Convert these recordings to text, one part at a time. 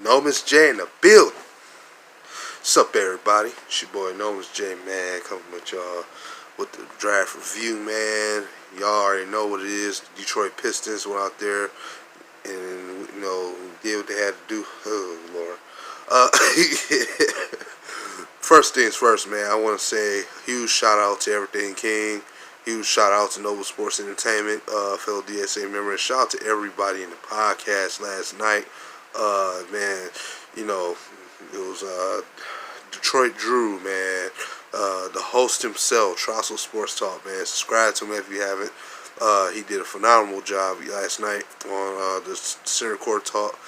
Nomis J in the building. What's up, everybody? It's your boy Nomis J, man, coming with y'all with the draft review, man. Y'all already know what it is. The Detroit Pistons went out there and, did what they had to do. Oh, Lord. First things first, man, I want to say a huge shout out to Everything King. Huge shout out to Noble Sports Entertainment, fellow DSA members. Shout out to everybody in the podcast last night. Man, it was Detroit Drew, man, the host himself, Troxel Sports Talk, man. Subscribe to him if you haven't. He did a phenomenal job last night on the Center Court Talk.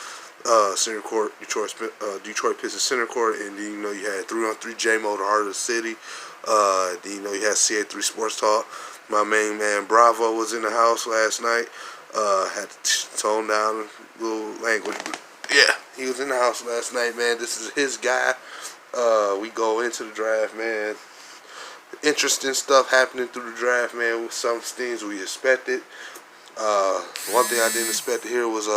Center Court, Detroit Pistons Center Court, and then you had 3-on-3 J-Mo, the heart of the city. Then you had CA3 Sports Talk. My main man Bravo was in the house last night. Had to tone down a little language, but yeah, he was in the house last night, man. This is his guy. We go into the draft, man. Interesting stuff happening through the draft, man. With some things we expected. One thing I didn't expect to hear was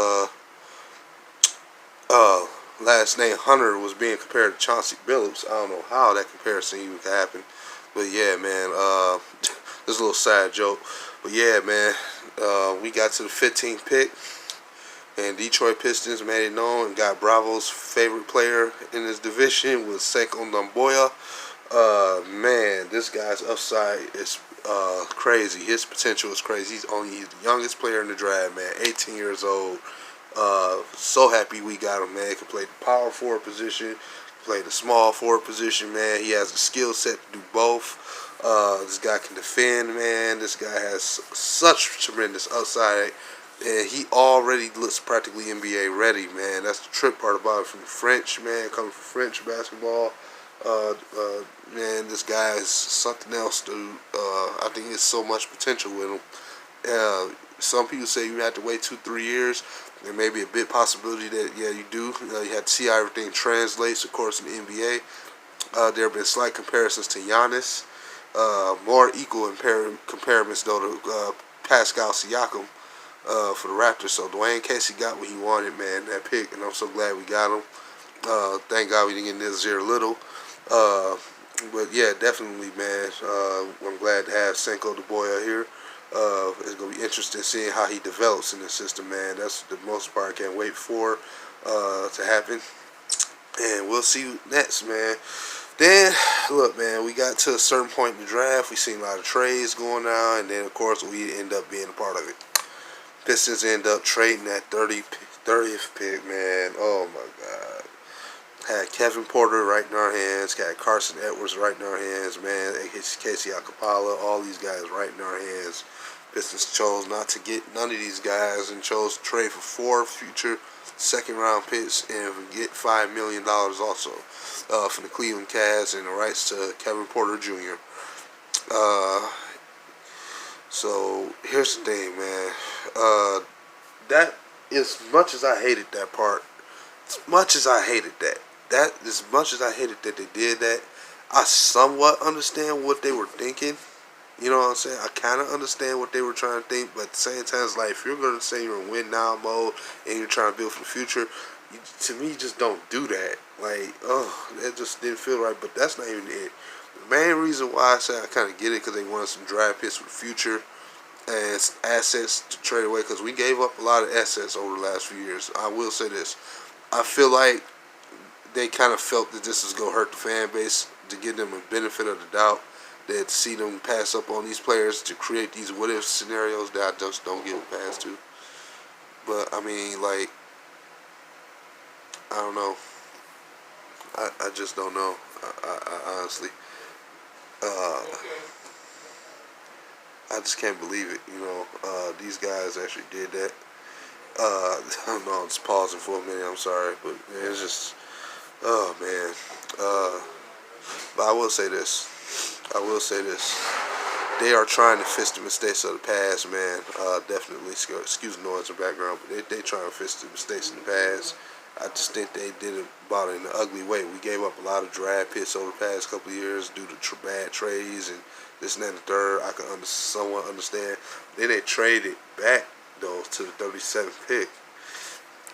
last name Hunter was being compared to Chauncey Billups. I don't know how that comparison even could happen, but yeah, man. This is a little side joke, but yeah, man. We got to the 15th pick, and Detroit Pistons made it known and got Bravo's favorite player in his division was Sekou Doumbouya. Man, this guy's upside is crazy. His potential is crazy. He's the youngest player in the draft, man. 18 years old. So happy we got him, man. He can play the power forward position, play the small forward position, man. He has the skill set to do both. This guy can defend, man. This guy has such tremendous upside, and he already looks practically NBA ready, man. That's the trip part about it from the French, man. Coming from French basketball, man, this guy is something else, dude. I think there's so much potential with him. Some people say you have to wait 2-3 years. There may be a big possibility that, yeah, you do. You have to see how everything translates, of course, in the NBA. There have been slight comparisons to Giannis. More equal comparisons, though, to Pascal Siakam for the Raptors. So Dwayne Casey got what he wanted, man, that pick, and I'm so glad we got him. Thank God we didn't get Nazir Little. But, yeah, definitely, man. I'm glad to have Sekou Doumbouya here. It's going to be interesting seeing how he develops in the system, man. That's the most part I can't wait for to happen. And we'll see you next, man. Then, look, man, we got to a certain point in the draft. We seen a lot of trades going on, and then, of course, we end up being a part of it. Pistons end up trading that 30th pick, man. Oh, my God. Had Kevin Porter right in our hands. Got Carson Edwards right in our hands, man. Casey Akapala, all these guys right in our hands. Pistons chose not to get none of these guys and chose to trade for 4 future second-round picks and get $5 million also from the Cleveland Cavs and the rights to Kevin Porter Jr. So here's the thing, man. That, as much as I hated that part, as much as I hated that they did that, I somewhat understand what they were thinking. You know what I'm saying? I kind of understand what they were trying to think, but at the same time, it's like, if you're going to say you're in win now mode and you're trying to build for the future, to me, just don't do that. Like, that just didn't feel right, but that's not even it. The main reason why I say I kind of get it, because they wanted some draft picks for the future and assets to trade away, because we gave up a lot of assets over the last few years. I will say this. I feel like they kind of felt that this was going to hurt the fan base, to give them a benefit of the doubt, that see them pass up on these players to create these what-if scenarios that I just don't give a pass to. But, I mean, like, I don't know. I just don't know. I honestly. I just can't believe it, these guys actually did that. I don't know, I'm just pausing for a minute, I'm sorry, but man, it's just, oh man. But I will say this. They are trying to fix the mistakes of the past, man. Definitely, excuse the noise in the background, but they trying to fix the mistakes in the past. I just think they did it about it in an ugly way. We gave up a lot of draft picks over the past couple of years due to bad trades and this and that and the third. I can somewhat understand. Then they traded back, though, to the 37th pick.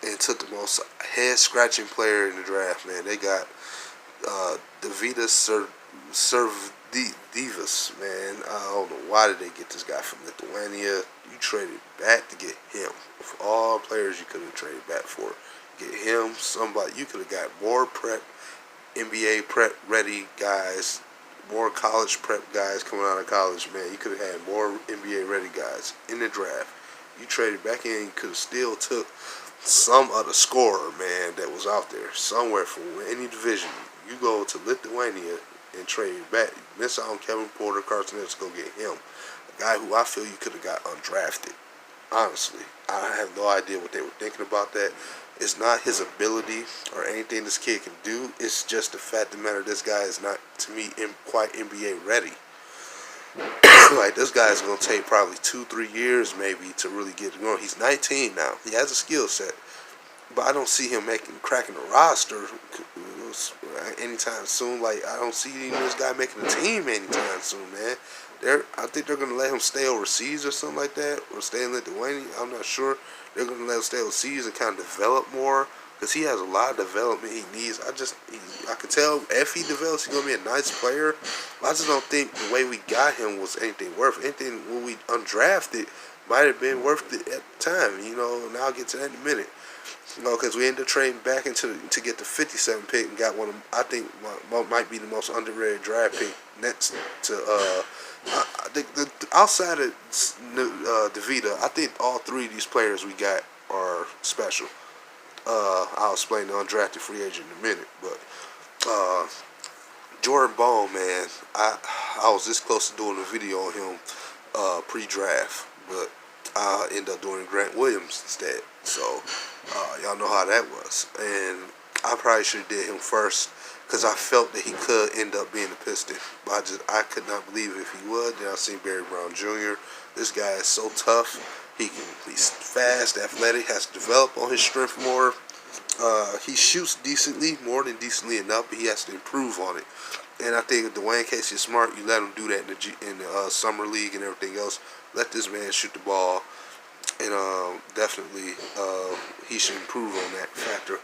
and took the most head-scratching player in the draft, man. They got Davida Divas, man. I don't know why did they get this guy from Lithuania. You traded back to get him. Of all players you could have traded back for, get him. Somebody you could have got more prep, NBA prep ready guys, more college prep guys coming out of college, man. You could have had more NBA ready guys in the draft. You traded back in, you could have still took some other scorer, man, that was out there somewhere from any division. You go to Lithuania and trade back. Miss out on Kevin Porter, Carson Edwards, go get him. A guy who I feel you could have got undrafted. Honestly, I have no idea what they were thinking about that. It's not his ability or anything this kid can do. It's just the fact of the matter this guy is not, to me, quite NBA ready. Like, this guy's going to take probably 2-3 years maybe to really get going. He's 19 now. He has a skill set. But I don't see him cracking the roster anytime soon. Like, I don't see this guy making a team anytime soon, man. I think they're going to let him stay overseas or something like that, or stay in Lithuania. I'm not sure. They're going to let him stay overseas and kind of develop more, because he has a lot of development he needs. I could tell if he develops, he's going to be a nice player. But I just don't think the way we got him was anything worth. Anything when we undrafted might have been worth it at the time, you know, and I'll get to that in a minute. You know, because we ended up trading back to get the 57 pick and got one of, I think, might be the most underrated draft pick next to, I think outside of DeVita, I think all three of these players we got are special. I'll explain the undrafted free agent in a minute, but Jordan Bone, man, I was this close to doing a video on him pre-draft, but I ended up doing Grant Williams instead. So y'all know how that was, and I probably should have did him first, because I felt that he could end up being a Piston. But I could not believe it if he would. Then I seen Barry Brown Jr. This guy is so tough. He's fast, athletic, has to develop on his strength more. He shoots decently, more than decently enough, but he has to improve on it. And I think if Dwayne Casey is smart, you let him do that in the summer league and everything else. Let this man shoot the ball, and definitely he should improve on that factor.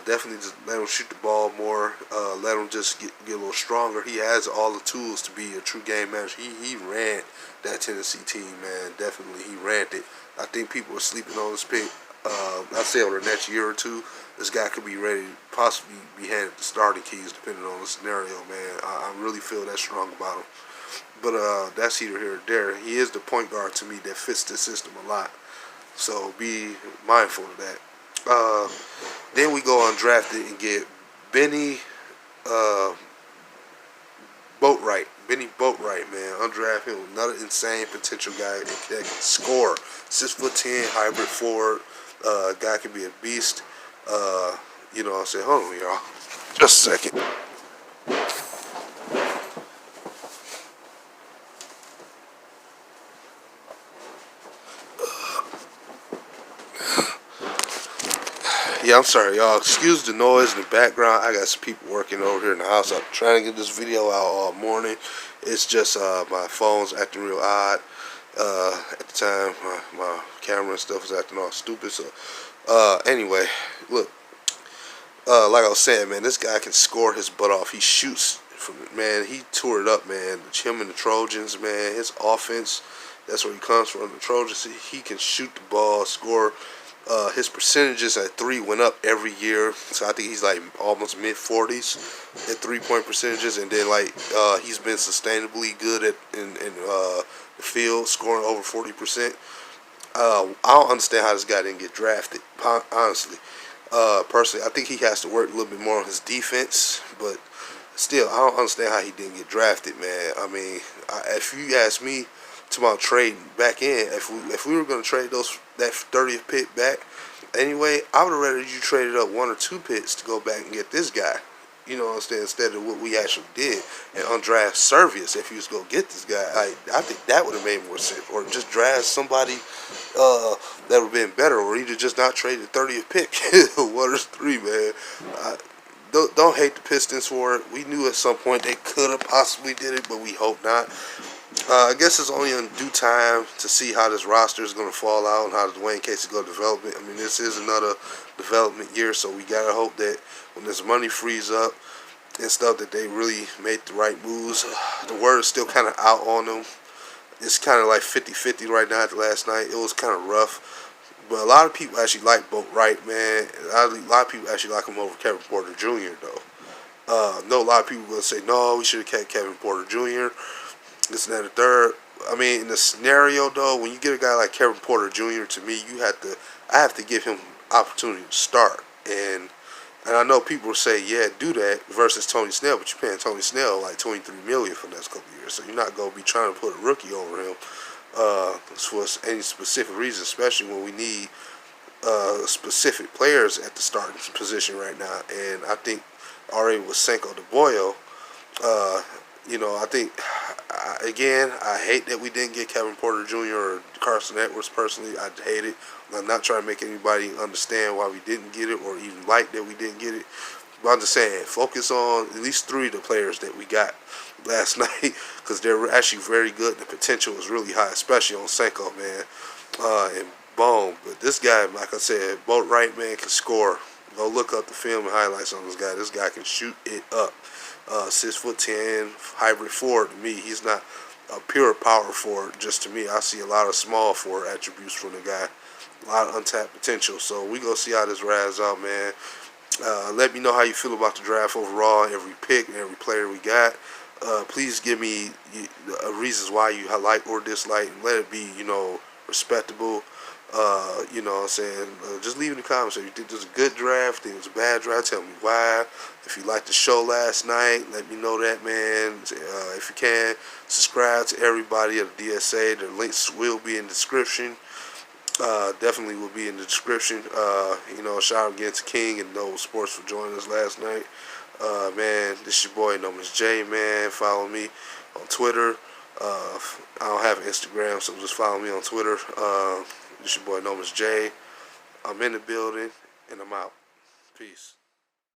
Definitely just let him shoot the ball more. Let him just get a little stronger. He has all the tools to be a true game manager. He ran that Tennessee team, man. Definitely, he ran it. I think people are sleeping on this pick. I'd say over the next year or two, this guy could be ready to possibly be handed the starting keys depending on the scenario, man. I really feel that strong about him. But that's either here or there. He is the point guard to me that fits the system a lot. So be mindful of that. Then we go undrafted and get Benny Boatwright. Benny Boatwright, man. Undrafted him. Another insane potential guy that can score. 6'10", hybrid forward. Guy can be a beast. You know what I'm saying? Hold on, y'all. Just a second. Yeah, I'm sorry, y'all. Excuse the noise in the background. I got some people working over here in the house. I'm trying to get this video out all morning. It's just my phone's acting real odd. At the time, my camera and stuff was acting all stupid. So, anyway, look. Like I was saying, man, this guy can score his butt off. He shoots from it, man. He tore it up, man. Him and the Trojans, man. His offense, that's where he comes from. The Trojans, he can shoot the ball, score. His percentages at 3 went up every year, so I think he's like almost mid-40s at 3-point percentages, and then like he's been sustainably good in the field, scoring over 40%. I don't understand how this guy didn't get drafted, honestly. Personally, I think he has to work a little bit more on his defense, but still, I don't understand how he didn't get drafted, man. I mean, if you ask me about trading back in, if we were going to trade that 30th pick back anyway, I would have rather you traded up 1 or 2 picks to go back and get this guy. You know what I'm saying? Instead of what we actually did and undraft Servius. If you was going to get this guy, I think that would have made more sense. Or just draft somebody that would have been better, or either just not trade the 30th pick. 1 or 3, man. Don't hate the Pistons for it. We knew at some point they could have possibly did it, but we hope not. I guess it's only in due time to see how this roster is going to fall out and how Dwayne Casey going to develop it. I mean, this is another development year, so we got to hope that when this money frees up and stuff that they really made the right moves. The word is still kind of out on them. It's kind of like 50-50 right now after last night. It was kind of rough. But a lot of people actually like Boat Wright, man. A lot of people actually like him over Kevin Porter Jr., though. I know a lot of people will say, no, we should have kept Kevin Porter Jr., this and that and the third. I mean, in the scenario, though, when you get a guy like Kevin Porter Jr., to me, I have to give him opportunity to start. And I know people will say, yeah, do that versus Tony Snell, but you're paying Tony Snell like $23 million for the next couple of years, so you're not going to be trying to put a rookie over him for any specific reason, especially when we need specific players at the starting position right now. And I think already with Sekou Doumbouya, I think, again, I hate that we didn't get Kevin Porter Jr. or Carson Edwards personally. I hate it. I'm not trying to make anybody understand why we didn't get it or even like that we didn't get it. But I'm just saying, focus on at least 3 of the players that we got last night because they're actually very good. The potential is really high, especially on Sekou, man, and Bone. But this guy, like I said, Boat Wright, man, can score. Go look up the film and highlights on this guy. This guy can shoot it up. 6'10", hybrid forward to me. He's not a pure power forward. Just to me, I see a lot of small forward attributes from the guy. A lot of untapped potential. So we gonna see how this rides out, man. Let me know how you feel about the draft overall, every pick and every player we got. Please give me reasons why you like or dislike, and let it be, respectable. You know what I'm saying? Just leave in the comments if you think this is a good draft, think it's a bad draft, tell me why. If you liked the show last night, let me know that, man. If you can, subscribe to everybody at the DSA. The links will be in the description. Definitely will be in the description. Shout out again to King and Nomis Sports for joining us last night. Man, this is your boy Nomis J, man. Follow me on Twitter. I don't have Instagram, so just follow me on Twitter. This your boy Nomis J. I'm in the building, and I'm out. Peace.